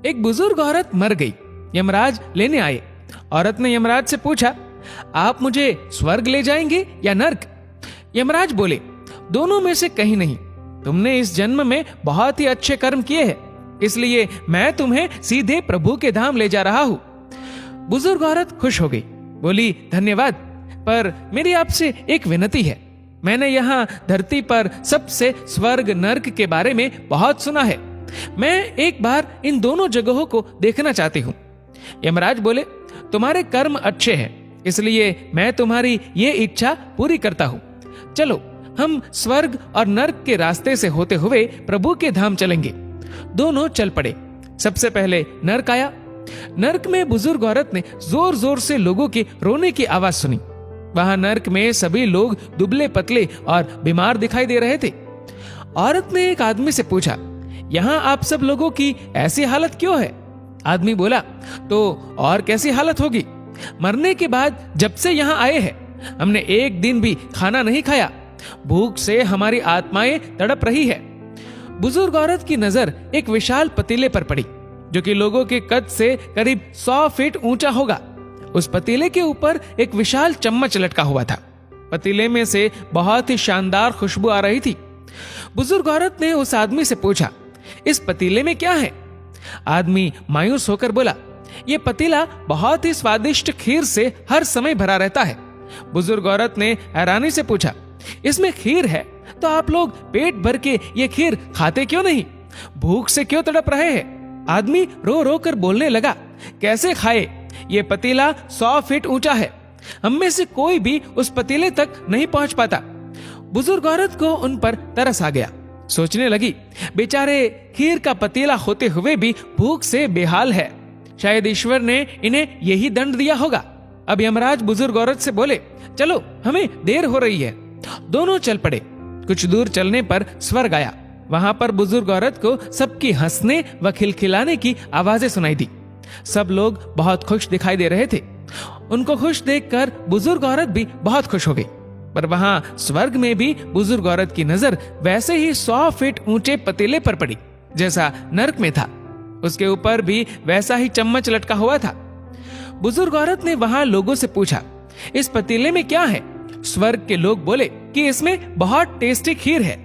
एक बुजुर्ग औरत मर गई। यमराज लेने आए। औरत ने यमराज से पूछा, आप मुझे स्वर्ग ले जाएंगे या नर्क? यमराज बोले, दोनों में से कहीं नहीं। तुमने इस जन्म में बहुत ही अच्छे कर्म किए हैं, इसलिए मैं तुम्हें सीधे प्रभु के धाम ले जा रहा हूं। बुजुर्ग औरत खुश हो गई, बोली, धन्यवाद, पर मेरी आपसे एक विनती है। मैंने यहाँ धरती पर सबसे स्वर्ग नर्क के बारे में बहुत सुना है। मैं एक बार इन दोनों जगहों को देखना चाहती हूँ। यमराज बोले, तुम्हारे कर्म अच्छे हैं, इसलिए मैं तुम्हारी ये इच्छा पूरी करता हूँ। चलो हम स्वर्ग और नर्क के रास्ते से होते हुए प्रभु के धाम चलेंगे। दोनों चल पड़े। सबसे पहले नर्क आया। नर्क में बुजुर्ग औरत ने जोर जोर से लोगों की रोने की आवाज सुनी। वहां नर्क में सभी लोग दुबले पतले और बीमार दिखाई दे रहे थे। औरत ने एक आदमी से पूछा, यहाँ आप सब लोगों की ऐसी हालत क्यों है? आदमी बोला, तो और कैसी हालत होगी? मरने के बाद जब से यहाँ आए हैं हमने एक दिन भी खाना नहीं खाया। भूख से हमारी आत्माएं तड़प रही है। बुजुर्ग औरत की नजर एक विशाल पतीले पर पड़ी, जो कि लोगों के कद से करीब 100 फीट ऊंचा होगा। उस पतीले के ऊपर एक विशाल चम्मच लटका हुआ था। पतीले में से बहुत ही शानदार खुशबू आ रही थी। बुजुर्ग औरत ने उस आदमी से पूछा, इस पतीले में क्या है? आदमी मायूस होकर बोला, यह पतीला बहुत ही स्वादिष्ट खीर से हर समय भरा रहता है। बुजुर्ग औरत ने हैरानी से पूछा, इसमें खीर है तो आप लोग पेट भर के ये खीर खाते क्यों नहीं? भूख से क्यों तड़प रहे हैं? आदमी रो रो कर बोलने लगा, कैसे खाए? ये पतीला 100 फीट ऊंचा है। हम में से कोई भी उस पतीले तक नहीं पहुंच पाता। बुजुर्ग औरत को उन पर तरस आ गया। सोचने लगी, बेचारे खीर का पतीला होते हुए भी भूख से बेहाल है। शायद ईश्वर ने इन्हें यही दंड दिया होगा। अब यमराज बुजुर्ग औरत से बोले, चलो हमें देर हो रही है। दोनों चल पड़े। कुछ दूर चलने पर स्वर्ग आया। वहां पर बुजुर्ग औरत को सबकी हंसने व खिलखिलाने की आवाजें सुनाई दी। सब लोग बहुत खुश दिखाई दे रहे थे। उनको खुश देखकर बुजुर्ग औरत भी बहुत खुश हो गई। पर वहां स्वर्ग में भी बुजुर्ग औरत की नजर वैसे ही 100 फीट ऊंचे पतीले पर पड़ी जैसा नर्क में था। उसके ऊपर भी वैसा ही चम्मच लटका हुआ था। बुजुर्ग औरत ने वहां लोगों से पूछा, इस पतीले में क्या है? स्वर्ग के लोग बोले कि इसमें बहुत टेस्टी खीर है।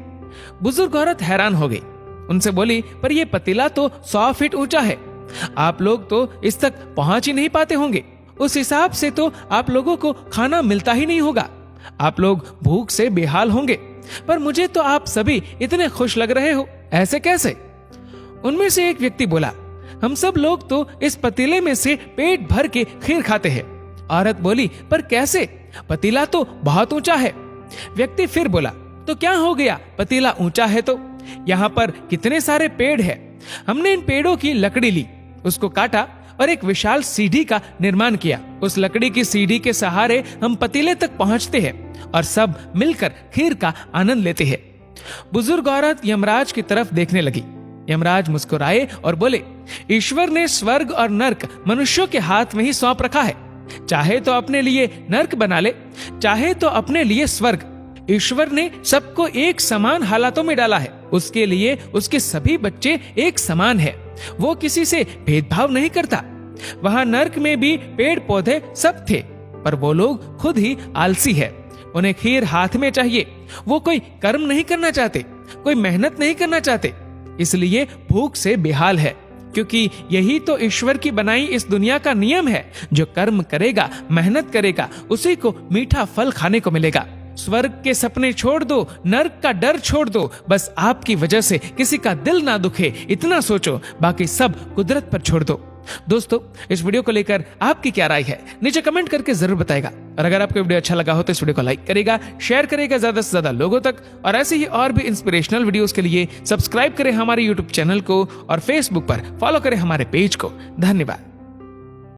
बुजुर्ग औरत हैरान हो गई। उनसे बोली, पर यह पतीला तो 100 फीट ऊंचा है। आप लोग तो इस तक पहुंच ही नहीं पाते होंगे। उस हिसाब से तो आप लोगों को खाना मिलता ही नहीं होगा। आप लोग भूख से बेहाल होंगे। पर मुझे तो आप सभी इतने खुश लग रहे हो, ऐसे कैसे? उनमें से एक व्यक्ति बोला, हम सब लोग तो इस पतीले में से पेट भर के खीर खाते हैं। औरत बोली, पर कैसे? पतीला तो बहुत ऊंचा है। व्यक्ति फिर बोला, तो क्या हो गया? पतीला ऊंचा है तो यहाँ पर कितने सारे पेड़ हैं। हमने इन पेड़ों की लकड़ी ली, उसको काटा और एक विशाल सीढ़ी का निर्माण किया। उस लकड़ी की सीढ़ी के सहारे हम पतीले तक पहुंचते हैं और सब मिलकर खीर का आनंद लेते हैं। बुजुर्ग औरत यमराज की तरफ देखने लगी। यमराज मुस्कुराए और बोले, ईश्वर ने स्वर्ग और नर्क मनुष्यों के हाथ में ही सौंप रखा है। चाहे तो अपने लिए नर्क बना ले, चाहे तो अपने लिए स्वर्ग। ईश्वर ने सबको एक समान हालातों में डाला है। उसके लिए उसके सभी बच्चे एक समान है। वो किसी से भेदभाव नहीं करता। वहां नर्क में भी पेड़ पौधे सब थे, पर वो लोग खुद ही आलसी है। उन्हें खीर हाथ में चाहिए। वो कोई कर्म नहीं करना चाहते, कोई मेहनत नहीं करना चाहते, इसलिए भूख से बेहाल है। क्योंकि यही तो ईश्वर की बनाई इस दुनिया का नियम है। जो कर्म करेगा, मेहनत करेगा, उसी को मीठा फल खाने को मिलेगा। स्वर्ग के सपने छोड़ दो, नर्क का डर छोड़ दो। बस आपकी वजह से किसी का दिल ना दुखे, इतना सोचो। बाकी सब कुदरत पर छोड़ दो। दोस्तों, इस वीडियो को लेकर आपकी क्या राय है, नीचे कमेंट करके जरूर बताएगा। और अगर आपको वीडियो अच्छा लगा हो तो इस वीडियो को लाइक करेगा, शेयर करेगा ज्यादा से ज्यादा लोगों तक। और ऐसे ही और भी इंस्पिरेशनल वीडियोस के लिए सब्सक्राइब करें हमारे यूट्यूब चैनल को और फेसबुक पर फॉलो करें हमारे पेज को। धन्यवाद।